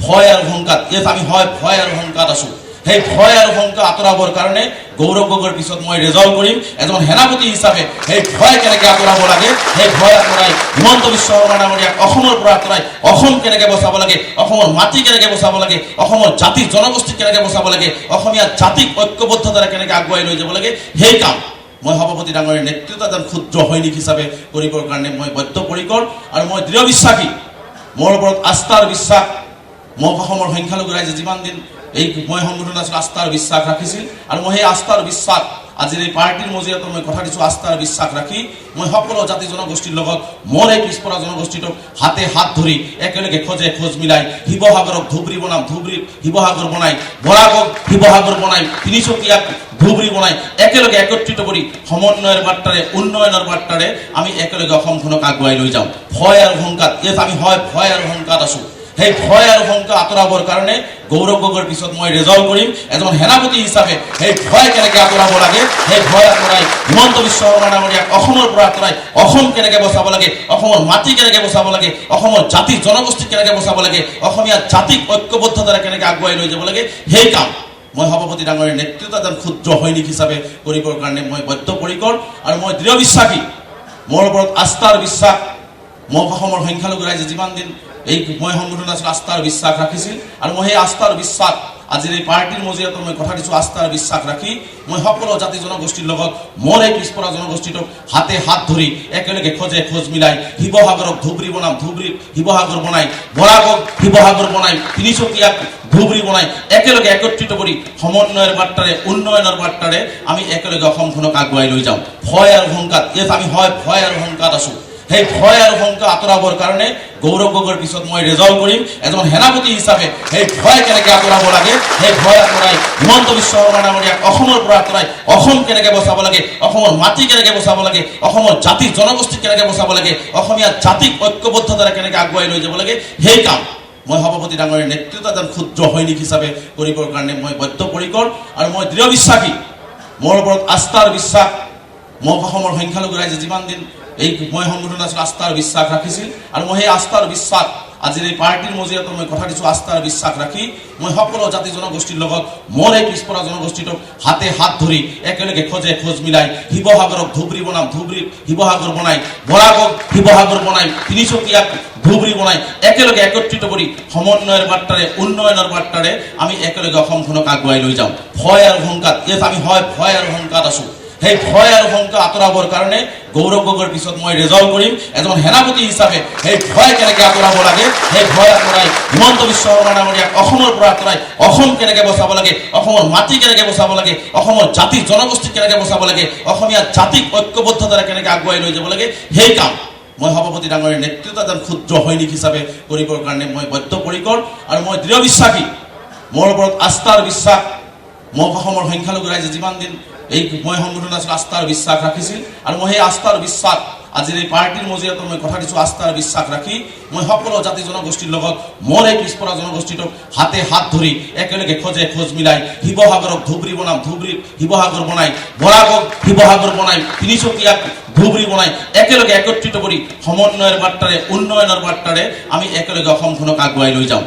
ভয় আৰু অহংকাৰ আমি হয় ভয় আৰু অহংকাৰ আছো সেই ভয় আৰু অহংকাৰ আঁতৰাবৰ কাৰণে গৌৰৱ গগৈৰ পিছত মই ৰেজল্ট কৰিম এজন সেনাপতি হিচাপে সেই ভয় কেনেকৈ আঁতৰাব লাগে সেই ভয় আঁতৰাই হিমন্ত বিশ্ব শৰ্মা ডাঙৰীয়াক অসমৰ পৰা আঁতৰাই অসম কেনেকৈ বচাব লাগে অসমৰ মাটি কেনেকৈ বচাব লাগে অসমৰ জাতি জনগোষ্ঠী কেনেকৈ বচাব লাগে অসমীয়া জাতিক ঐক্যবদ্ধতাৰে কেনেকৈ আগুৱাই লৈ যাব লাগে সেই কাম মই সভাপতি ডাঙৰীয়াৰ নেতৃত্বত এজন ক্ষুদ্ৰ সৈনিক হিচাপে কৰিবৰ কাৰণে মই বদ্ধপৰিকৰ আৰু মই দৃঢ় বিশ্বাসী মোৰ ওপৰত আস্থাৰ বিশ্বাস মই অসমৰ সংখ্যালঘু ৰাইজে যিমান দিন এই মই সংগঠন আছিল আস্থাৰ বিশ্বাস ৰাখিছিল আৰু মই সেই আস্থাৰ বিশ্বাস আজিৰ এই পাৰ্টিৰ মজিয়াটো মই কথা দিছোঁ আস্থাৰ বিশ্বাস ৰাখি মই সকলো জাতি জনগোষ্ঠীৰ লগত মোৰ এই পিছপৰা জনগোষ্ঠীটোক হাতে হাত ধৰি একেলগে খোজ মিলাই শিৱসাগৰক ধুবুৰী বনাম ধুবুৰীক শিৱসাগৰ বনাই বৰাকক শিৱসাগৰ বনাই তিনিচুকীয়াক ধুবুৰী বনাই একেলগে একত্ৰিত কৰি সমন্বয়ৰ বাৰ্তাৰে উন্নয়নৰ বাৰ্তাৰে আমি একেলগে অসমখনক আগুৱাই লৈ যাম ভয় আৰু অহংকাৰ আমি হয় ভয় আৰু অহংকাৰ আছো সেই ভয় আৰু অহংকাৰ আঁতৰাবৰ কাৰণে গৌৰৱ গগৈৰ পিছত মই ৰেজল্ট কৰিম এজন সেনাপতি হিচাপে সেই ভয় কেনেকৈ আঁতৰাব লাগে সেই ভয় আঁতৰাই হিমন্ত বিশ্ব শৰ্মা ডাঙৰীয়াক অসমৰ পৰা আঁতৰাই অসম কেনেকৈ বচাব লাগে অসমৰ মাটি কেনেকৈ বচাব লাগে অসমৰ জাতি জনগোষ্ঠী কেনেকৈ বচাব লাগে অসমীয়া জাতিক ঐক্যবদ্ধতাৰে কেনেকৈ আগুৱাই লৈ যাব লাগে সেই কাম মই সভাপতি ডাঙৰীয়াৰ নেতৃত্বত এজন ক্ষুদ্ৰ সৈনিক হিচাপে কৰিবৰ কাৰণে মই বদ্ধপৰিকৰ আৰু মই দৃঢ় বিশ্বাসী মোৰ ওপৰত আস্থাৰ বিশ্বাস মই অসমৰ সংখ্যালঘু ৰাইজে যিমান দিন এই মই সংগঠন আছিল আস্থাৰ বিশ্বাস ৰাখিছিল আৰু মই সেই আস্থাৰ বিশ্বাস আজিৰ এই পাৰ্টিৰ মজিয়াটো মই কথা দিছোঁ আস্থাৰ বিশ্বাস ৰাখি মই সকলো জাতি জনগোষ্ঠীৰ লগত মোৰ এই পিছপৰা জনগোষ্ঠীটোক হাতে হাত ধৰি একেলগে খোজ মিলাই শিৱসাগৰক ধুবুৰী বনাম ধুবুৰীক শিৱসাগৰ বনাই বৰাকক শিৱসাগৰ বনাই তিনিচুকীয়াক ধুবুৰী বনাই একেলগে একত্ৰিত কৰি সমন্বয়ৰ বাৰ্তাৰে উন্নয়নৰ বাৰ্তাৰে আমি একেলগে অসমখনক আগুৱাই লৈ যাম ভয় আৰু অহংকাৰ আমি হয় ভয় আৰু অহংকাৰ আছো সেই ভয় আৰু অহংকাৰ আঁতৰাবৰ কাৰণে গৌৰৱ গগৈৰ পিছত মই ৰেজল্ট কৰিম এজন সেনাপতি হিচাপে সেই ভয় কেনেকৈ আঁতৰাব লাগে সেই ভয় আঁতৰাই হিমন্ত বিশ্ব শৰ্মা ডাঙৰীয়াক অসমৰ পৰা আঁতৰাই অসম কেনেকৈ বচাব লাগে অসমৰ মাটি কেনেকৈ বচাব লাগে অসমৰ জাতি জনগোষ্ঠী কেনেকৈ বচাব লাগে অসমীয়া জাতিক ঐক্যবদ্ধতাৰে কেনেকৈ আগুৱাই লৈ যাব লাগে সেই কাম মই সভাপতি ডাঙৰীয়াৰ নেতৃত্বত এজন ক্ষুদ্ৰ সৈনিক হিচাপে কৰিবৰ কাৰণে মই বদ্ধপৰিকৰ আৰু মই দৃঢ় বিশ্বাসী মোৰ ওপৰত আস্থাৰ বিশ্বাস মই অসমৰ সংখ্যালঘু ৰাইজে যিমান দিন এই মই সংগঠন আছিল আস্থাৰ বিশ্বাস ৰাখিছিল আৰু মই সেই আস্থাৰ বিশ্বাস আজিৰ এই পাৰ্টিৰ মজিয়াটো মই কথা দিছোঁ আস্থাৰ বিশ্বাস ৰাখি মই সকলো জাতি জনগোষ্ঠীৰ লগত মোৰ এই পিছপৰা জনগোষ্ঠীটোক হাতে হাত ধৰি একেলগে খোজ মিলাই শিৱসাগৰক ধুবুৰী বনাম ধুবুৰীক শিৱসাগৰ বনাই বৰাকক শিৱসাগৰ বনাই তিনিচুকীয়াক ধুবুৰী বনাই একেলগে একত্ৰিত কৰি সমন্বয়ৰ বাৰ্তাৰে উন্নয়নৰ বাৰ্তাৰে আমি একেলগে অসমখনক আগুৱাই লৈ যাম ভয় আৰু অহংকাৰ আমি হয় ভয় আৰু অহংকাৰ আছো সেই ভয় আৰু অহংকাৰ আঁতৰাবৰ কাৰণে গৌৰৱ গগৈৰ পিছত মই ৰেজল্ট কৰিম এজন সেনাপতি হিচাপে সেই ভয় কেনেকৈ আঁতৰাব লাগে সেই ভয় আঁতৰাই হিমন্ত বিশ্ব শৰ্মা ডাঙৰীয়াক অসমৰ পৰা আঁতৰাই অসম কেনেকৈ বচাব লাগে অসমৰ মাটি কেনেকৈ বচাব লাগে অসমৰ জাতি জনগোষ্ঠী কেনেকৈ বচাব লাগে অসমীয়া জাতিক ঐক্যবদ্ধতাৰে কেনেকৈ আগুৱাই লৈ যাব লাগে সেই কাম মই সভাপতি ডাঙৰীয়াৰ নেতৃত্বত এজন ক্ষুদ্ৰ সৈনিক হিচাপে কৰিবৰ কাৰণে মই বদ্ধপৰিকৰ আৰু মই দৃঢ় বিশ্বাসী মোৰ ওপৰত আস্থাৰ বিশ্বাস মই অসমৰ সংখ্যালঘু ৰাইজে যিমান দিন এই মই সংগঠন আছিল আস্থাৰ বিশ্বাস ৰাখিছিল আৰু মই সেই আস্থাৰ বিশ্বাস আজিৰ এই পাৰ্টিৰ মজিয়াটো মই কথা দিছোঁ আস্থাৰ বিশ্বাস ৰাখি মই সকলো জাতি জনগোষ্ঠীৰ লগত মোৰ এই পিছপৰা জনগোষ্ঠীটোক হাতে হাত ধৰি একেলগে খোজ মিলাই শিৱসাগৰক ধুবুৰী বনাম ধুবুৰীক শিৱসাগৰ বনাই বৰাকক শিৱসাগৰ বনাই তিনিচুকীয়াক ধুবুৰী বনাই একেলগে একত্ৰিত কৰি সমন্বয়ৰ বাৰ্তাৰে উন্নয়নৰ বাৰ্তাৰে আমি একেলগে অসমখনক আগুৱাই লৈ যাম